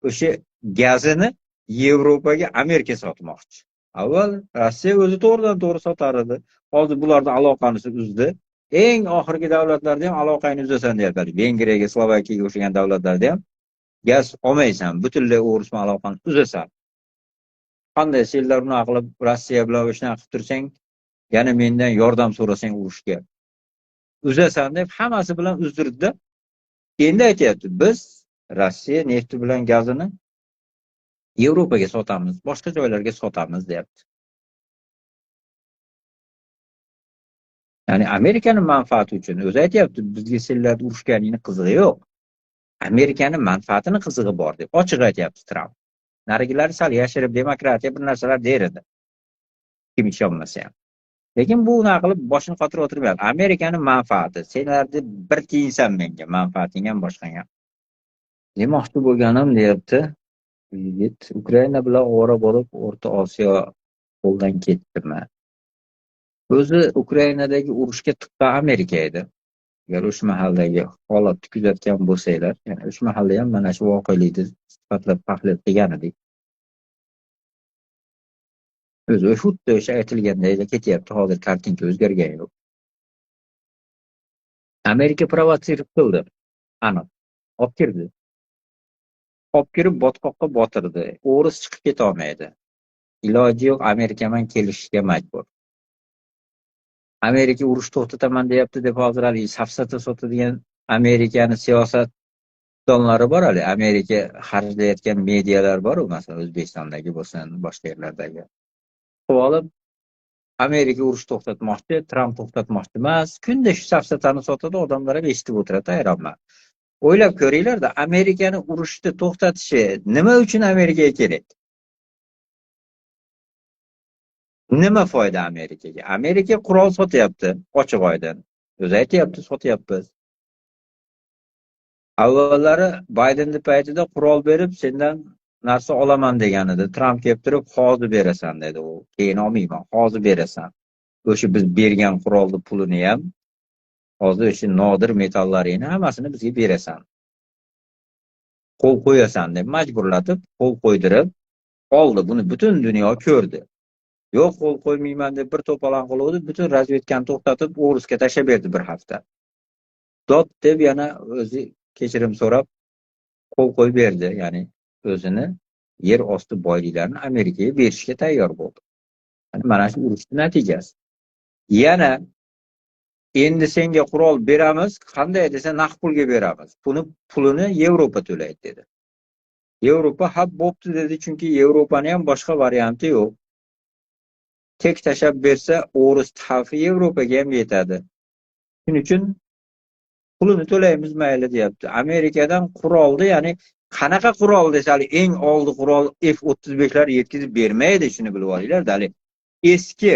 o'sha gazini Yevropaga Amerika sotmoqchi. Avval Rossiya o'zi to'g'ridan-to'g'ri sotar edi. Hozir bularning aloqani uzdi. Eng oxirgi davlatlarda ham aloqani uzasan deyapti. Vengriyaga, Slovakiyaga o'xshagan davlatlarda ham gaz olmaysan, butunlay o'risma aloqani uzasan. Qanday senlar bunaqa qilib Rossiya bilan o'shani qilib tursang, yana mendan yordam so'rasang urushga uzasan deb hammasi bilan uzdirdi-da. Endi aytayapti, biz Rossiya nefti bilan gazini Yevropaga sotamiz, boshqa joylarga sotamiz deyapti. Ya'ni Amerikaning manfaati uchun o'zi aytayapti, bizga senlarni urushganingni qizig'i yo'q. Amerikaning manfaatini qizig'i bor deb ochiq aytayapti Tramp. Narigilari sal yashirib demokratiya bir narsalar der edi. Kim ishonmasa ham. Lekin bu unaqa qilib boshini qotirib o'tirmayapti. Amerikaning manfaati. Senlarni bir tiyinsan menga, manfaating ham boshqang ham. Demoqchi bo'lganim deyapti. Yigit Ukraina bilan ovora bo'lib O'rta Osiyo qo'ldan ketdimi? O'zi Ukrainadagi urushga tuqqan Amerika edi. Agar o'sha mahaldagi holatni kuzatgan bo'lsanglar, ya'ni o'sha mahalda ham mana shu voqelikni sifatlab tahlil qilgan edik. O'zi xuddi o'sha aytilgandek ketyapti, hozir kartinka o'zgargani yo'q. Amerika provotsir qildi. Aniq. Olib kirdi. Olib kirib botqoqqa botirdi. O'ris chiqib keta olmaydi. Iloji yo'q, Amerika bilan kelishishga majbur. Amerika urush to'xtataman deyapti deb hozir hali safsata sotadigan Amerikaning siyosatdonlari bor hali. Amerika xarjlayotgan medialar bor, masalan O'zbekistondagi bo'lsin, boshqa yerlardagi. Olib Amerika urush to'xtatmoqchi, Tramp to'xtatmoqchi emas. Kunda shu safsatani sotadi, odamlar ham eshitib o'tiradi, hayronman. O'ylab ko'ringlar-da, Amerikaning urushni to'xtatishi nima uchun Amerikaga kerak? Nima foyda Amerikaga? Amerika qurol sotyapti, ochiq oydin. O'zi aytayapti, sotyapmiz. Avvallari Baydenning paytida qurol berib, sendan narsa olaman degan edi. Tramp kelib turib, hozir berasan dedi u. Keyin olmayman, hozir berasan. O'sha biz bergan qurolni pulini ham, hozir o'sha nodir metallarini hammasini bizga berasan. Qo'l qo'yasan deb majburlatib, qo'l qo'ydirib oldi. Buni butun dunyo ko'rdi. Yo'q, qo'l qo'ymayman deb bir to'polon qiluvdi, butun razvedkani to'xtatib, o'risga tashlab berdi bir hafta. Dod deb yana o'zi kechirim so'rab qo'l qo'yib berdi, ya'ni o'zini yer osti boyliklarini Amerikaga berishga tayyor bo'ldi. Mana shu urushning natijasi. Yana endi senga qurol beramiz, qanday desa naqd pulga beramiz. Pulini Yevropa to'laydi dedi. Yevropa hab bo'pti dedi, chunki Yevropaning ham boshqa varianti yo'q. Tek tashlab bersa, o'ris xavfi Yevropaga ham yetadi. Shuning uchun pulini to'laymiz mayli deyapti. Amerikadan qurolni, ya'ni qanaqa qurol desali, eng oldi qurol F-35lar yetkazib bermaydi, shuni bilib olinglar. Hali eski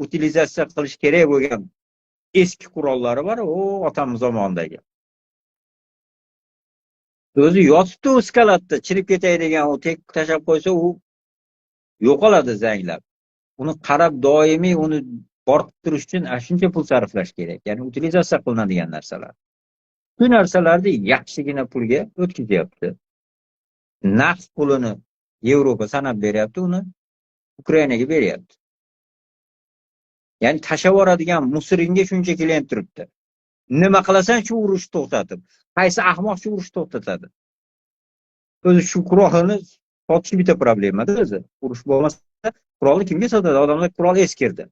utilizatsiya qilish kerak bo'lgan eski qurollari bor, o otamiz zamonidagi. O'zi yotibdi u skalatda, chirib ketay degan, u tek tashlab qo'ysa u yo'qoladi zanglab. Uni qarab doimiy uni borib turish uchun shuncha pul sarflash kerak. Ya'ni utilizatsiya qilinadigan narsalar. Bu narsalarni yaxshigina pulga o'tkazyapti. Naqd pulini Yevropa sanab beryapti, uni Ukrainaga beryapti. Ya'ni tashlab yuboradigan musiringga shuncha kelayib turibdi. Nima qilasan shu urushni to'xtatib? Qaysi ahmoq shu urushni to'xtatadi? O'zi shu qurolni sotish bitta problemada o'zi. Urush bo'lmasa qurolni kimga sotadi? Odamlar qurol eskirdi.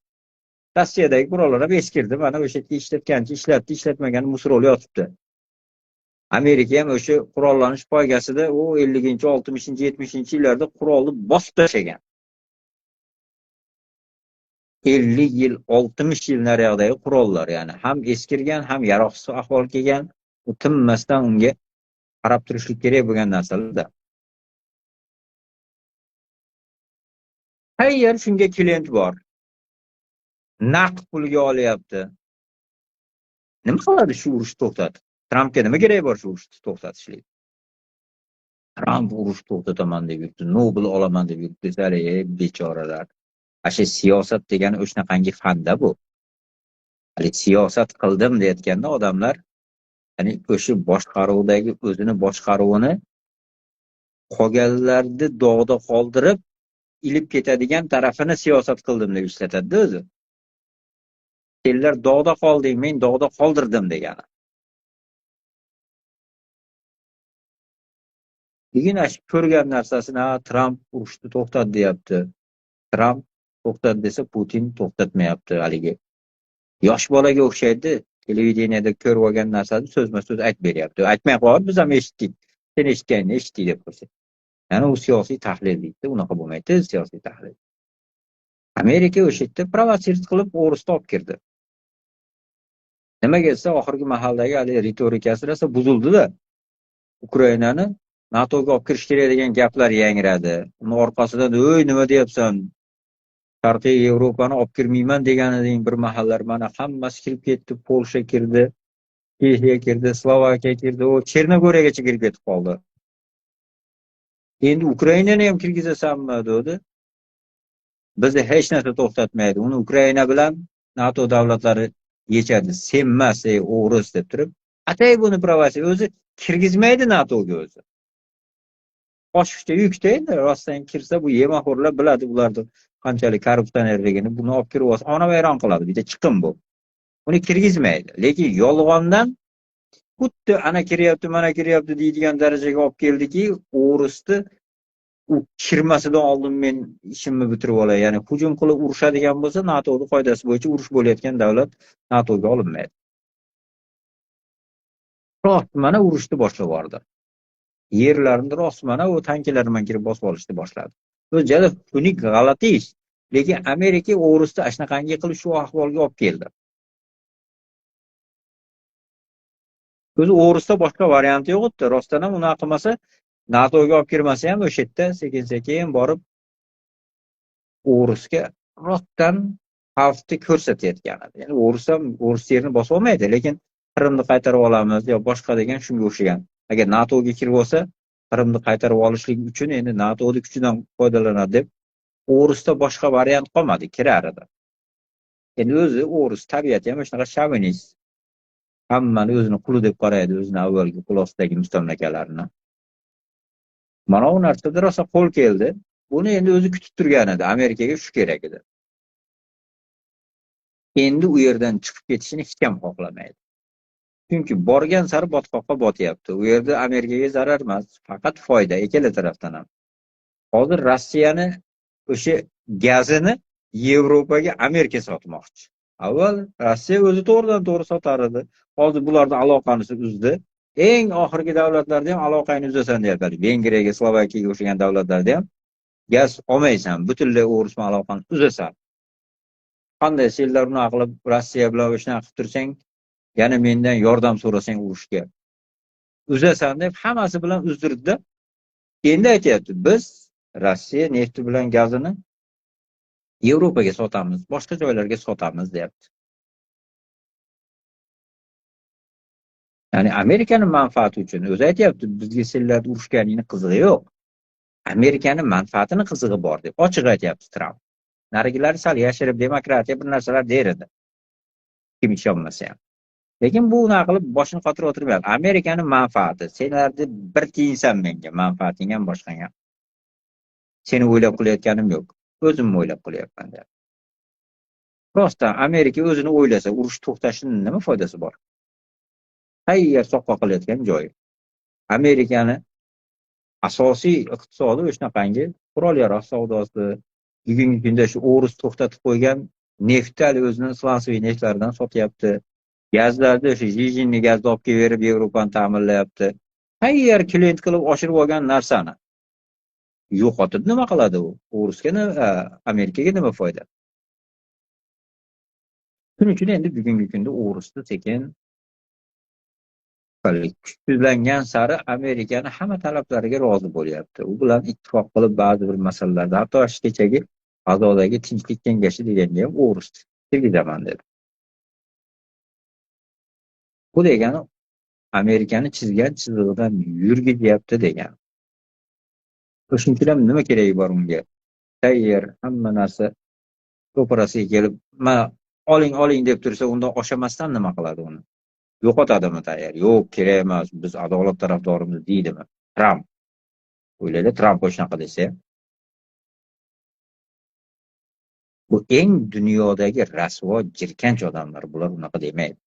Rossiyadagi qurollar ham eskirdi. Mana o'sha yerda ishlatgancha ishlatdi, ishlatmagani musrol yotibdi. Amerika ham o'sha qurollanish poygasida u 50-chi, 60-chi, 70-chi yillarda qurolni bosib tashlagan. 50 yil, 60 yil naryoqdagi qurollar, ya'ni ham eskirgan, ham yaroqsiz ahvolga kelgan, u tinmasdan unga qarab turishlik kerak bo'lgan narsalarda. Hayır, shunga klient bor. Naqd pulga olyapti. Nima qiladi shu urushni to'xtatib? Trampga nima kerak bor shu urushni to'xtatishlik? Tramp urush to'xtataman deb yuribdi, Nobel olaman deb yuribdi, bechoralar. Ashe siyosat degani o'shanaqangi fanda bu. Hali siyosat qildim deyotganda odamlar, ya'ni o'sha boshqaruvdagi o'zini boshqaruvini qolganlarni dog'da qoldirib, ilib ketadigan tarafini siyosat qildim deb ishlatadi o'zi. Senlar dog'da qolding, men dog'da qoldirdim degani. Keyin ko'rgan narsasini, Tramp urushni to'xtat deyapti. Tramp to'xtat desa, Putin to'xtatmayapti haligi. Yosh bolaga o'xshaydi, televideniyada ko'rib olgan narsani so'zma-so'z aytib beryapti. Aytmay qo'yib, biz ham eshitdik. Sen eshitganingni eshitdik deb qo'ysa. Ya'ni u siyosiy tahlil deydi. Unaqa bo'lmaydi, siyosiy tahlil. Amerika o'sha yerda provotsir qilib o'risni olib kirdi. Nimaga desa, oxirgi mahaldagi hali ritorikasi rosa buzildi-da. Ukrainani NATOga olib kirish kerak degan gaplar yangradi. Uni orqasidan, "O'y, nima deyapsan? Sharqiy Yevropani olib kirmayman deganiding bir mahallar mana hammasi kirib ketdi. Polsha kirdi, Chexiya kirdi, Slovakiya kirdi, o Chernogoriyagacha kirib ketib qoldi. Endi Ukrainani ham kirgizasanmi?" dedi. Bizni hech narsa to'xtatmaydi. Uni Ukraina bilan NATO davlatlari yechadi. Senmas, o'g'ris deb turib, atay buni provokatsiya o'zi kirgizmaydi NATOga o'zi. Oshishda yukda endi rostdan kirsa bu yemaxo'rlar biladi ularni qanchalik korrupsionerligini, buni olib kirib olsa onavayron qiladi. Bitta chiqim bu. Uni kirgizmaydi. Lekin yolg'ondan xuddi ana kiryapti, mana kiryapti deydigan darajaga olib keldiki, o'g'risni u kirmasidan oldin men ishimni bitirib olay. Ya'ni hujum qilib urushadigan bo'lsa, NATOning qoidasi bo'yicha urush bo'layotgan davlat NATOga olinmaydi. Rost mana urushni boshlab yubordi. Yerlarni rost mana u tanklar bilan kirib bosib olishni boshladi. Bu juda xunuk g'alati ish. Lekin Amerika o'g'risni ashnaqangi qilib shu ahvolga olib keldi. O'zi o'g'risda boshqa varianti yo'q edi. Rostdan ham uni qilmasa, NATOga olib kirmasa ham o'sha yerda sekin-sekin borib o'g'risga rostdan xavfni ko'rsatayotgan edi. Ya'ni o'g'ris ham o'g'ris yerini bosib olmaydi, lekin Qrimni qaytarib olamiz yo boshqa degan shunga o'xshagan. Agar NATOga kirib olsa, Qrimni qaytarib olishlik uchun endi NATOning kuchidan foydalanadi deb o'g'risda boshqa variant qolmadi, kirar edi. Endi o'zi o'g'ris tabiati ham shunaqa shovinist. Hammani o'zini quli deb qaraydi, o'zini avvalgi qul ostidagi mustamlakalarni. Mana u narsada rosa qo'l keldi. Buni endi o'zi kutib turgan edi. Amerikaga shu kerak edi. Endi u yerdan chiqib ketishini hech kim xohlamaydi. Chunki borgan sari botqoqqa botyapti. U yerda Amerikaga zarar emas, faqat foyda ikkala tarafdan ham. Hozir Rossiyani o'sha gazini Yevropaga Amerika sotmoqchi. Avval Rossiya o'zi to'g'ridan-to'g'ri sotar edi. Hozir bularning aloqani uzdi. Eng oxirgi davlatlarda ham aloqani uzasan deyapti. Vengriyaga, Slovakiyaga o'xshagan davlatlarda ham gaz olmaysan, butunlay o'g'ris bilan aloqani uzasan. Qanday senlar uni qilib Rossiya bilan o'shani qilib tursang, yana mendan yordam so'rasang urushga uzasan deb hammasi bilan uzdirdi. Endi aytayapti, biz Rossiya nefti bilan gazini Yevropaga sotamiz, boshqa joylarga sotamiz deyapti. Ya'ni Amerikaning manfaati uchun o'zi aytayapti, bizga senlar urushganingni qizig'i yo'q. Amerikaning manfaatining qizig'i bor deb ochiq aytayapti Tramp. Narigilari sal yashirib demokratiya bir narsalar der edi. Kim ishonmasa ham. Lekin bu unaqa qilib boshini qotirib o'tirmayapti. Amerikaning manfaati. Senlarni bir tiyinsan menga, manfaating ham boshqang ham. Seni o'ylab qilayotganim yo'q. O'zimni o'ylab qilyapman deyapti. Rostdan Amerika o'zini o'ylasa, urush to'xtashining nima foydasi bor? Tayyor soqqa qilayotgan joyi. Amerikani asosiy iqtisodi o'shanaqangi qurol-yarog' savdosi, bugungi kunda shu o'g'ris to'xtatib qo'ygan neftali o'zining slansiy neftlaridan sotyapti. Gazlarda o'sha Jijinni gazni olib kelib Yevropani ta'minlayapti. Tayyor klient qilib oshirib olgan narsani yo'qotib nima qiladi u? O'g'risga Amerikaga nima foyda? Shuning uchun endi bugungi kunda o'g'risni sekin kuchsizlangan sari Amerikani hamma talablariga rozi bo'lyapti. U bilan ittifoq qilib ba'zi bir masalalarda, hatto kechagi G'azodagi tinchlik kengashi deganga ham o'g'ris kirgizaman dedi. Bu degani Amerikani chizgan chizig'idan yurgizyapti degani. Shuning uchun nima keragi bor unga? Tayyor hamma narsa to'parasiga kelib, "Mana oling deb tursa, unda oshamasdan nima qiladi uni? Yo'qotadimi tayyor? Yo'q, kerak emas, biz adolat tarafdorimiz deydimi? Tramp O'ylaydi, Tramp shunaqa desa. Bu eng dunyodagi rasvo, jirkanch odamlar. Bular unaqa demaydi.